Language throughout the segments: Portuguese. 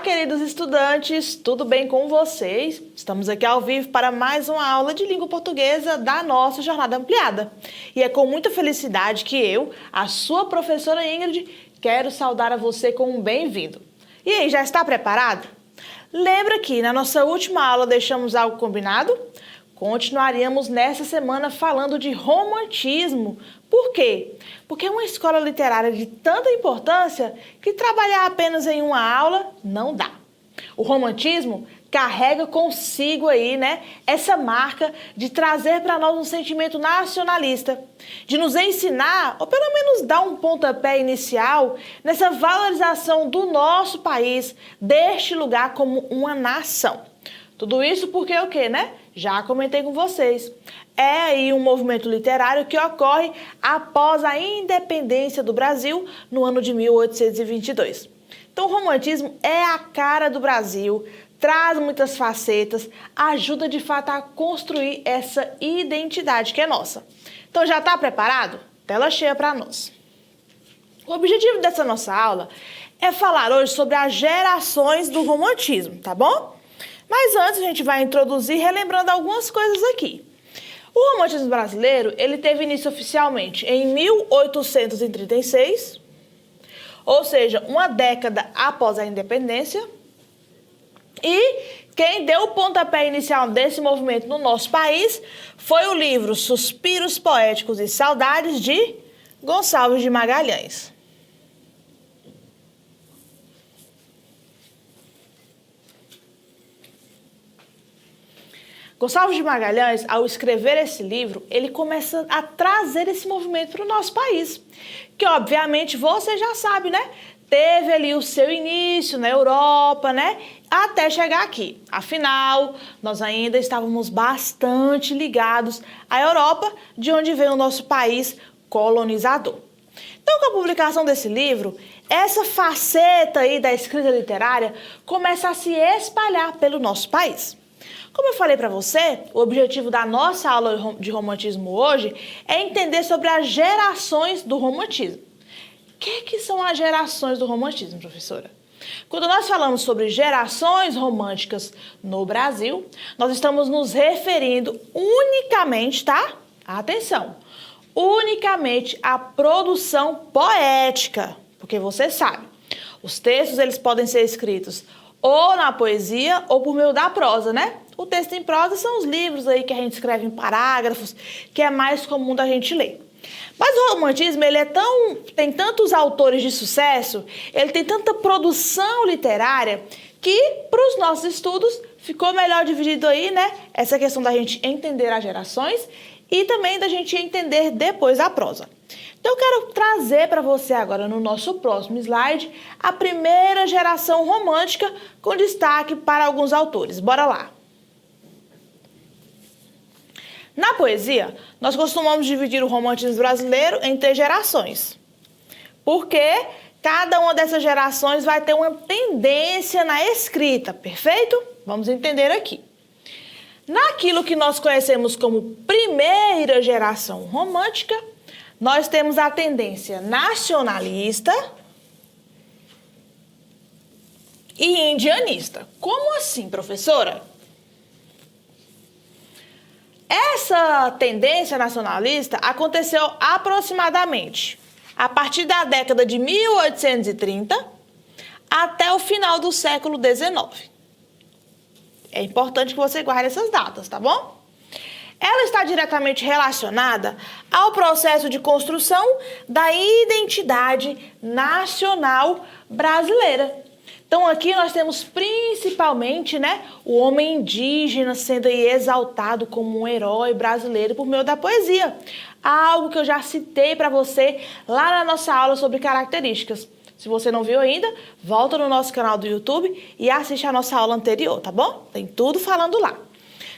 Olá, queridos estudantes, tudo bem com vocês? Estamos aqui ao vivo para mais uma aula de língua portuguesa da nossa jornada ampliada. E é com muita felicidade que eu, a sua professora Ingrid, quero saudar a você com um bem-vindo. E aí, já está preparado? Lembra que na nossa última aula deixamos algo combinado? Continuaríamos nessa semana falando de romantismo. Por quê? Porque é uma escola literária de tanta importância que trabalhar apenas em uma aula não dá. O romantismo carrega consigo aí, essa marca de trazer para nós um sentimento nacionalista, de nos ensinar, ou pelo menos dar um pontapé inicial nessa valorização do nosso país, deste lugar como uma nação. Tudo isso porque o quê, Já comentei com vocês. É aí um movimento literário que ocorre após a independência do Brasil no ano de 1822. Então, o romantismo é a cara do Brasil, traz muitas facetas, ajuda de fato a construir essa identidade que é nossa. Então, já está preparado? Tela cheia para nós. O objetivo dessa nossa aula é falar hoje sobre as gerações do romantismo, tá bom? Mas antes a gente vai introduzir relembrando algumas coisas aqui. O romantismo brasileiro, ele teve início oficialmente em 1836, ou seja, uma década após a independência. E quem deu o pontapé inicial desse movimento no nosso país foi o livro Suspiros Poéticos e Saudades de Gonçalves de Magalhães. Gonçalves de Magalhães, ao escrever esse livro, ele começa a trazer esse movimento para o nosso país, que obviamente você já sabe, Teve ali o seu início na Europa, Até chegar aqui. Afinal, nós ainda estávamos bastante ligados à Europa, de onde vem o nosso país colonizador. Então, com a publicação desse livro, essa faceta aí da escrita literária começa a se espalhar pelo nosso país. Como eu falei para você, o objetivo da nossa aula de romantismo hoje é entender sobre as gerações do romantismo. O que são as gerações do romantismo, professora? Quando nós falamos sobre gerações românticas no Brasil, nós estamos nos referindo unicamente, Atenção! Unicamente à produção poética, porque você sabe, os textos eles podem ser escritos ou na poesia ou por meio da prosa, O texto em prosa são os livros aí que a gente escreve em parágrafos, que é mais comum da gente ler. Mas o romantismo, ele tem tantos autores de sucesso, ele tem tanta produção literária, que para os nossos estudos ficou melhor dividido aí, Essa questão da gente entender as gerações e também da gente entender depois a prosa. Então, eu quero trazer para você agora, no nosso próximo slide, a primeira geração romântica com destaque para alguns autores. Bora lá! Na poesia, nós costumamos dividir o romantismo brasileiro em 3 gerações, porque cada uma dessas gerações vai ter uma tendência na escrita, perfeito? Vamos entender aqui. Naquilo que nós conhecemos como primeira geração romântica, nós temos a tendência nacionalista e indianista. Como assim, professora? Essa tendência nacionalista aconteceu aproximadamente a partir da década de 1830 até o final do século XIX. É importante que você guarde essas datas, tá bom? Ela está diretamente relacionada ao processo de construção da identidade nacional brasileira. Então, aqui nós temos principalmente, o homem indígena sendo aí exaltado como um herói brasileiro por meio da poesia. Algo que eu já citei para você lá na nossa aula sobre características. Se você não viu ainda, volta no nosso canal do YouTube e assiste a nossa aula anterior, tá bom? Tem tudo falando lá.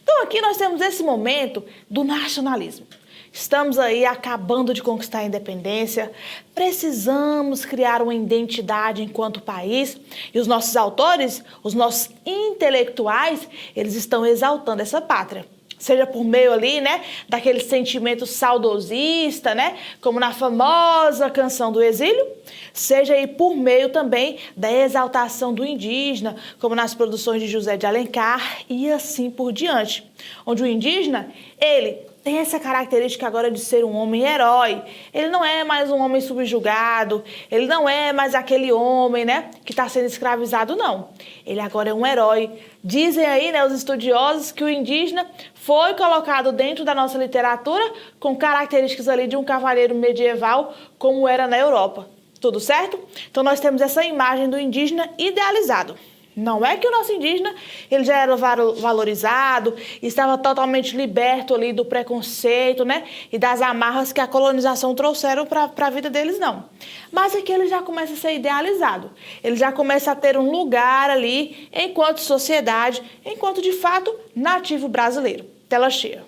Então, aqui nós temos esse momento do nacionalismo. Estamos aí acabando de conquistar a independência, precisamos criar uma identidade enquanto país e os nossos autores, os nossos intelectuais, eles estão exaltando essa pátria. Seja por meio ali, né, daquele sentimento saudosista, né, como na famosa Canção do Exílio, seja aí por meio também da exaltação do indígena, como nas produções de José de Alencar e assim por diante, onde o indígena, ele tem essa característica agora de ser um homem herói. Ele não é mais um homem subjugado, ele não é mais aquele homem, né, que está sendo escravizado, não. Ele agora é um herói. Dizem aí, né, os estudiosos, que o indígena foi colocado dentro da nossa literatura com características ali de um cavaleiro medieval, como era na Europa. Tudo certo? Então nós temos essa imagem do indígena idealizado. Não é que o nosso indígena ele já era valorizado, estava totalmente liberto ali do preconceito, né? E das amarras que a colonização trouxeram para a vida deles, não. Mas é que ele já começa a ser idealizado. Ele já começa a ter um lugar ali enquanto sociedade, enquanto de fato nativo brasileiro. Tela cheia.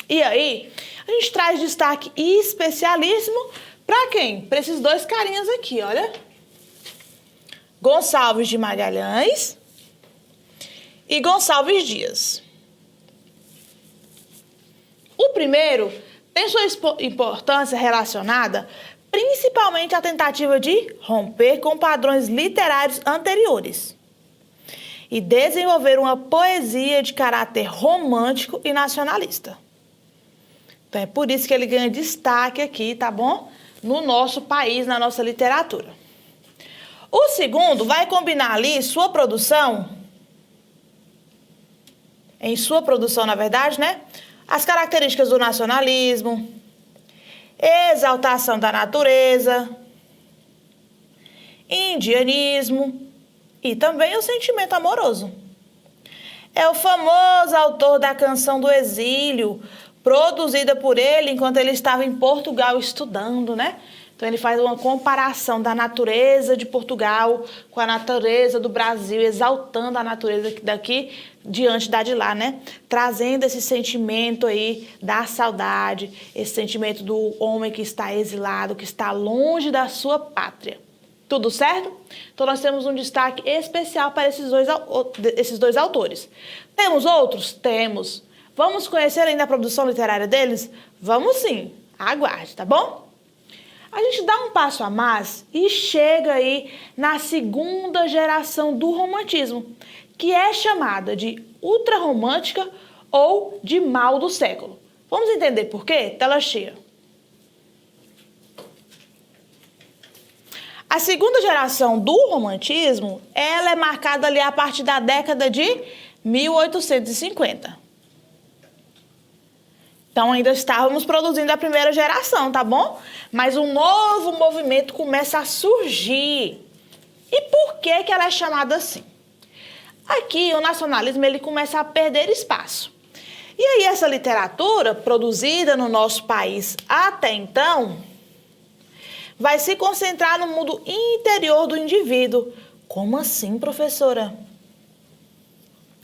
E aí, a gente traz destaque especialíssimo para quem? Para esses dois carinhas aqui, olha. Gonçalves de Magalhães e Gonçalves Dias. O primeiro tem sua importância relacionada principalmente à tentativa de romper com padrões literários anteriores e desenvolver uma poesia de caráter romântico e nacionalista. Então é por isso que ele ganha destaque aqui, tá bom? No nosso país, na nossa literatura. O segundo vai combinar ali em sua produção, na verdade, né? As características do nacionalismo, exaltação da natureza, indianismo e também o sentimento amoroso. É o famoso autor da Canção do Exílio, produzida por ele enquanto ele estava em Portugal estudando, né? Então ele faz uma comparação da natureza de Portugal com a natureza do Brasil, exaltando a natureza daqui diante da de lá, né? Trazendo esse sentimento aí da saudade, esse sentimento do homem que está exilado, que está longe da sua pátria. Tudo certo? Então nós temos um destaque especial para esses dois autores. Temos outros? Temos. Vamos conhecer ainda a produção literária deles? Vamos sim. Aguarde, tá bom? A gente dá um passo a mais e chega aí na segunda geração do romantismo, que é chamada de ultrarromântica ou de mal do século. Vamos entender por quê? Tela cheia. A segunda geração do romantismo, ela é marcada ali a partir da década de 1850. Então, ainda estávamos produzindo a primeira geração, tá bom? Mas um novo movimento começa a surgir. E por que que ela é chamada assim? Aqui, o nacionalismo ele começa a perder espaço. E aí, essa literatura, produzida no nosso país até então, vai se concentrar no mundo interior do indivíduo. Como assim, professora?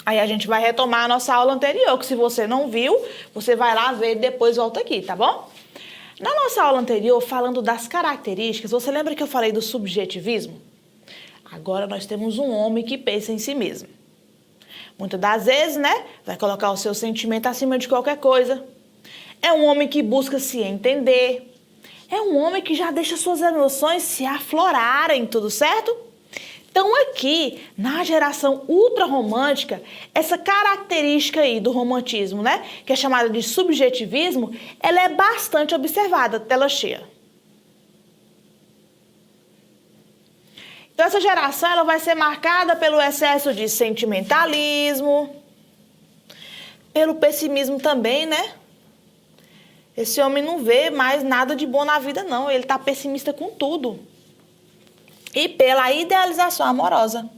Aí a gente vai retomar a nossa aula anterior, que se você não viu, você vai lá ver e depois volta aqui, tá bom? Na nossa aula anterior, falando das características, você lembra que eu falei do subjetivismo? Agora nós temos um homem que pensa em si mesmo. Muitas das vezes, né, vai colocar o seu sentimento acima de qualquer coisa. É um homem que busca se entender. É um homem que já deixa suas emoções se aflorarem, tudo certo? Então aqui, na geração ultrarromântica, essa característica aí do romantismo, né, que é chamada de subjetivismo, ela é bastante observada, tela cheia. Então essa geração ela vai ser marcada pelo excesso de sentimentalismo, pelo pessimismo também, né? Esse homem não vê mais nada de bom na vida, não. Ele está pessimista com tudo. E pela idealização amorosa.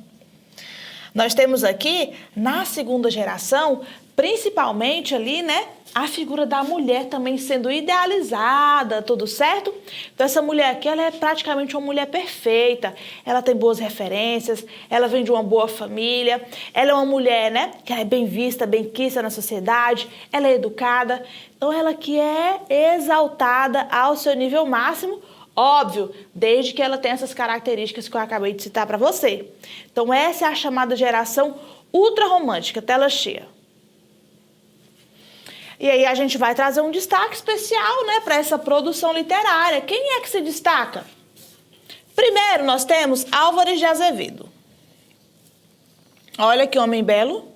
Nós temos aqui, na segunda geração, principalmente ali, né, a figura da mulher também sendo idealizada, tudo certo? Então essa mulher aqui, ela é praticamente uma mulher perfeita. Ela tem boas referências, ela vem de uma boa família, ela é uma mulher, né, que é bem vista, bem quista na sociedade, ela é educada. Então ela que é exaltada ao seu nível máximo, óbvio, desde que ela tenha essas características que eu acabei de citar para você. Então essa é a chamada geração ultrarromântica, tela cheia. E aí a gente vai trazer um destaque especial, né, para essa produção literária. Quem é que se destaca? Primeiro, nós temos Álvares de Azevedo. Olha que homem belo.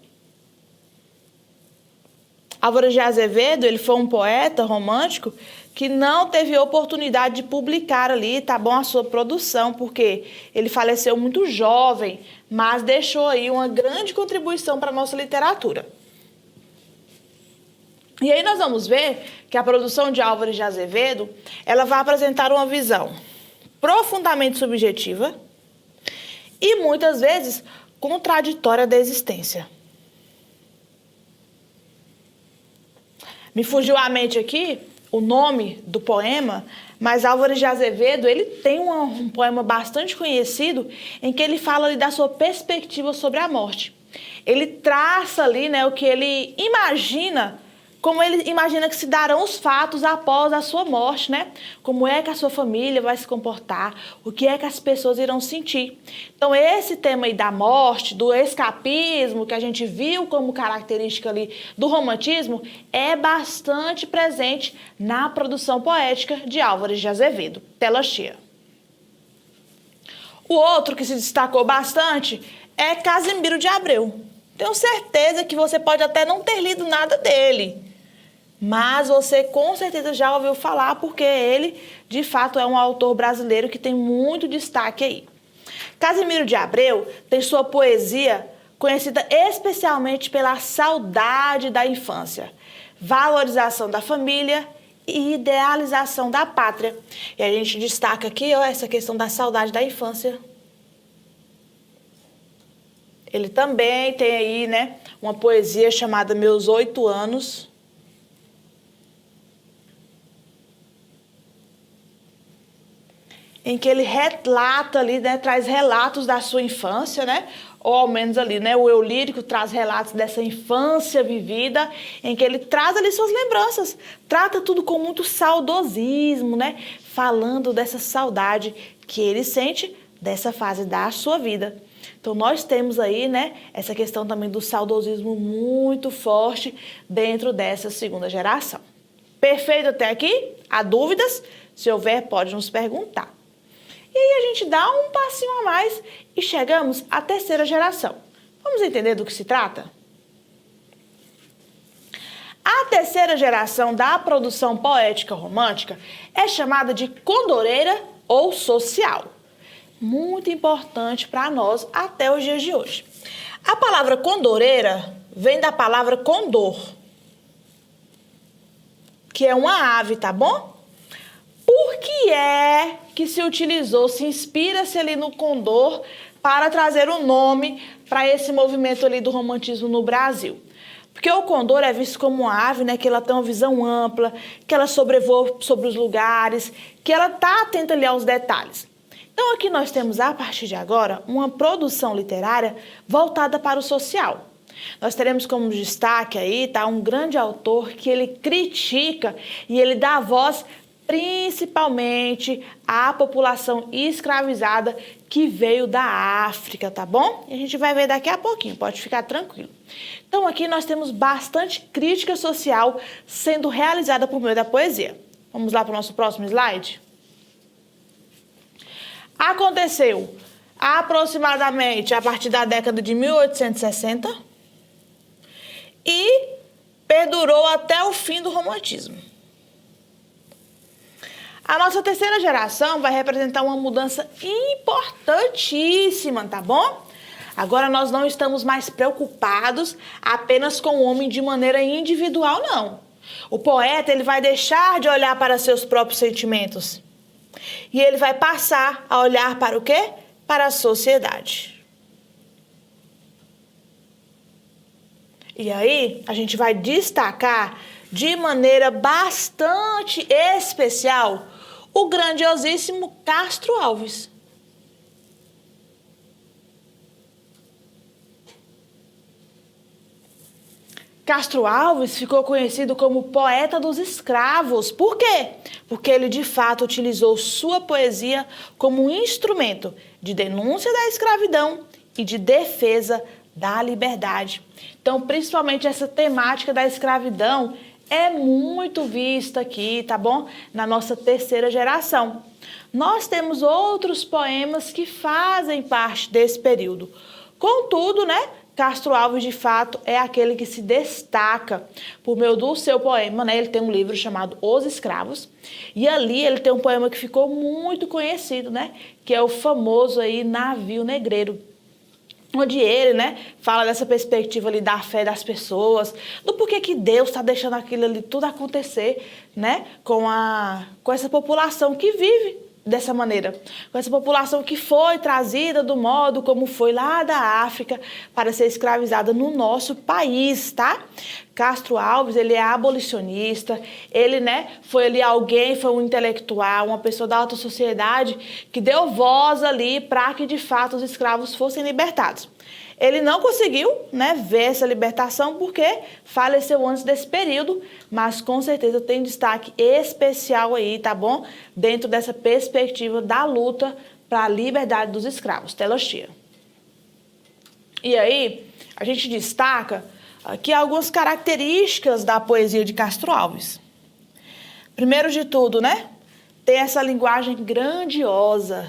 Álvares de Azevedo, ele foi um poeta romântico que não teve oportunidade de publicar ali, tá bom, a sua produção, porque ele faleceu muito jovem, mas deixou aí uma grande contribuição para a nossa literatura. E aí nós vamos ver que a produção de Álvares de Azevedo, ela vai apresentar uma visão profundamente subjetiva e muitas vezes contraditória da existência. Me fugiu à mente aqui o nome do poema, mas Álvares de Azevedo, ele tem um poema bastante conhecido em que ele fala ali da sua perspectiva sobre a morte. Ele traça ali, né, o que ele imagina, como ele imagina que se darão os fatos após a sua morte, né? Como é que a sua família vai se comportar, o que é que as pessoas irão sentir. Então, esse tema aí da morte, do escapismo, que a gente viu como característica ali do romantismo, é bastante presente na produção poética de Álvares de Azevedo. Tela cheia. O outro que se destacou bastante é Casimiro de Abreu. Tenho certeza que você pode até não ter lido nada dele, mas você com certeza já ouviu falar, porque ele, de fato, é um autor brasileiro que tem muito destaque aí. Casimiro de Abreu tem sua poesia conhecida especialmente pela saudade da infância, valorização da família e idealização da pátria. E a gente destaca aqui, ó, essa questão da saudade da infância. Ele também tem aí, né, uma poesia chamada Meus 8 Anos, em que ele relata ali, né, traz relatos da sua infância, né, ou ao menos ali, né, o eu lírico traz relatos dessa infância vivida, em que ele traz ali suas lembranças, trata tudo com muito saudosismo, né, falando dessa saudade que ele sente dessa fase da sua vida. Então, nós temos aí, né, essa questão também do saudosismo muito forte dentro dessa segunda geração. Perfeito até aqui? Há dúvidas? Se houver, pode nos perguntar. E aí a gente dá um passinho a mais e chegamos à terceira geração. Vamos entender do que se trata? A terceira geração da produção poética romântica é chamada de condoreira ou social. Muito importante para nós até os dias de hoje. A palavra condoreira vem da palavra condor, que é uma ave, tá bom? Por que é que se utilizou, se inspira-se ali no condor para trazer o nome para esse movimento ali do romantismo no Brasil? Porque o condor é visto como uma ave, né, que ela tem uma visão ampla, que ela sobrevoa sobre os lugares, que ela está atenta ali aos detalhes. Então aqui nós temos, a partir de agora, uma produção literária voltada para o social. Nós teremos como destaque aí, tá, um grande autor que ele critica e ele dá voz principalmente à população escravizada que veio da África, tá bom? E a gente vai ver daqui a pouquinho, pode ficar tranquilo. Então aqui nós temos bastante crítica social sendo realizada por meio da poesia. Vamos lá para o nosso próximo slide? Aconteceu aproximadamente a partir da década de 1860 e perdurou até o fim do romantismo. A nossa terceira geração vai representar uma mudança importantíssima, tá bom? Agora nós não estamos mais preocupados apenas com o homem de maneira individual, não. O poeta, ele vai deixar de olhar para seus próprios sentimentos e ele vai passar a olhar para o quê? Para a sociedade. E aí, a gente vai destacar de maneira bastante especial o grandiosíssimo Castro Alves. Castro Alves ficou conhecido como poeta dos escravos. Por quê? Porque ele, de fato, utilizou sua poesia como um instrumento de denúncia da escravidão e de defesa da liberdade. Então, principalmente essa temática da escravidão é muito vista aqui, tá bom? Na nossa terceira geração. Nós temos outros poemas que fazem parte desse período. Contudo, né? Castro Alves, de fato, é aquele que se destaca por meio do seu poema, né? Ele tem um livro chamado Os Escravos, e ali ele tem um poema que ficou muito conhecido, né? Que é o famoso aí Navio Negreiro, onde ele, né, fala dessa perspectiva ali da fé das pessoas, do porquê que Deus está deixando aquilo ali tudo acontecer, né, com essa população que vive dessa maneira, com essa população que foi trazida do modo como foi lá da África para ser escravizada no nosso país, tá? Castro Alves, ele é abolicionista, ele, né, foi ali alguém, foi um intelectual, uma pessoa da alta sociedade que deu voz ali para que de fato os escravos fossem libertados. Ele não conseguiu, né, ver essa libertação porque faleceu antes desse período, mas com certeza tem destaque especial aí, tá bom? Dentro dessa perspectiva da luta para a liberdade dos escravos. Telostia. E aí, a gente destaca aqui algumas características da poesia de Castro Alves. Primeiro de tudo, né, tem essa linguagem grandiosa.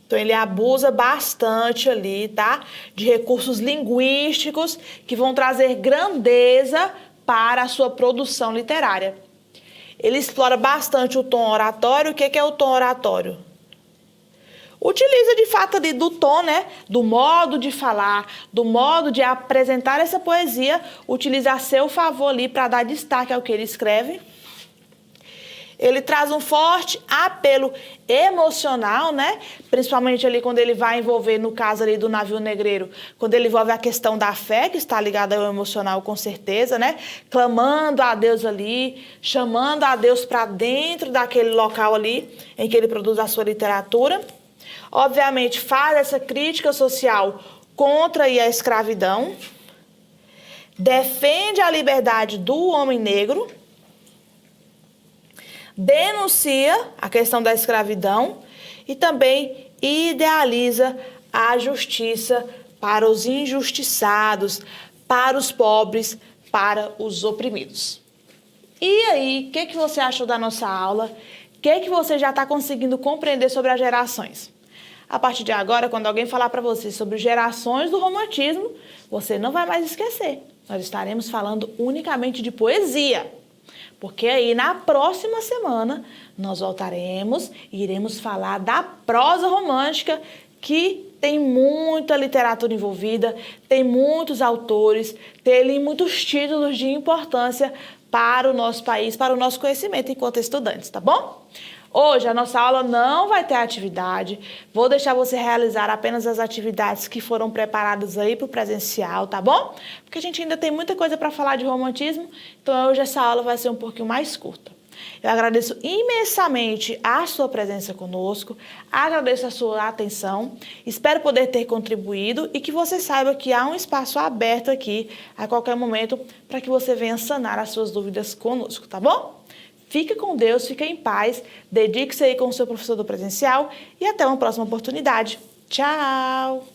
Então, ele abusa bastante ali, tá? De recursos linguísticos que vão trazer grandeza para a sua produção literária. Ele explora bastante o tom oratório. O que é o tom oratório? Utiliza, de fato, ali do tom, né? Do modo de falar, do modo de apresentar essa poesia, utiliza a seu favor ali para dar destaque ao que ele escreve. Ele traz um forte apelo emocional, né? Principalmente ali quando ele vai envolver, no caso ali do Navio Negreiro, quando ele envolve a questão da fé, que está ligada ao emocional com certeza, né? Clamando a Deus ali, chamando a Deus para dentro daquele local ali em que ele produz a sua literatura. Obviamente faz essa crítica social contra a escravidão, defende a liberdade do homem negro, denuncia a questão da escravidão e também idealiza a justiça para os injustiçados, para os pobres, para os oprimidos. E aí, o que você achou da nossa aula? O que você já está conseguindo compreender sobre as gerações? A partir de agora, quando alguém falar para você sobre gerações do romantismo, você não vai mais esquecer. Nós estaremos falando unicamente de poesia. Porque aí, na próxima semana, nós voltaremos e iremos falar da prosa romântica, que tem muita literatura envolvida, tem muitos autores, tem ali muitos títulos de importância para o nosso país, para o nosso conhecimento enquanto estudantes, tá bom? Hoje a nossa aula não vai ter atividade, vou deixar você realizar apenas as atividades que foram preparadas aí para o presencial, tá bom? Porque a gente ainda tem muita coisa para falar de romantismo, então hoje essa aula vai ser um pouquinho mais curta. Eu agradeço imensamente a sua presença conosco, agradeço a sua atenção, espero poder ter contribuído e que você saiba que há um espaço aberto aqui a qualquer momento para que você venha sanar as suas dúvidas conosco, tá bom? Fique com Deus, fique em paz, dedique-se aí com o seu professor do presencial e até uma próxima oportunidade. Tchau!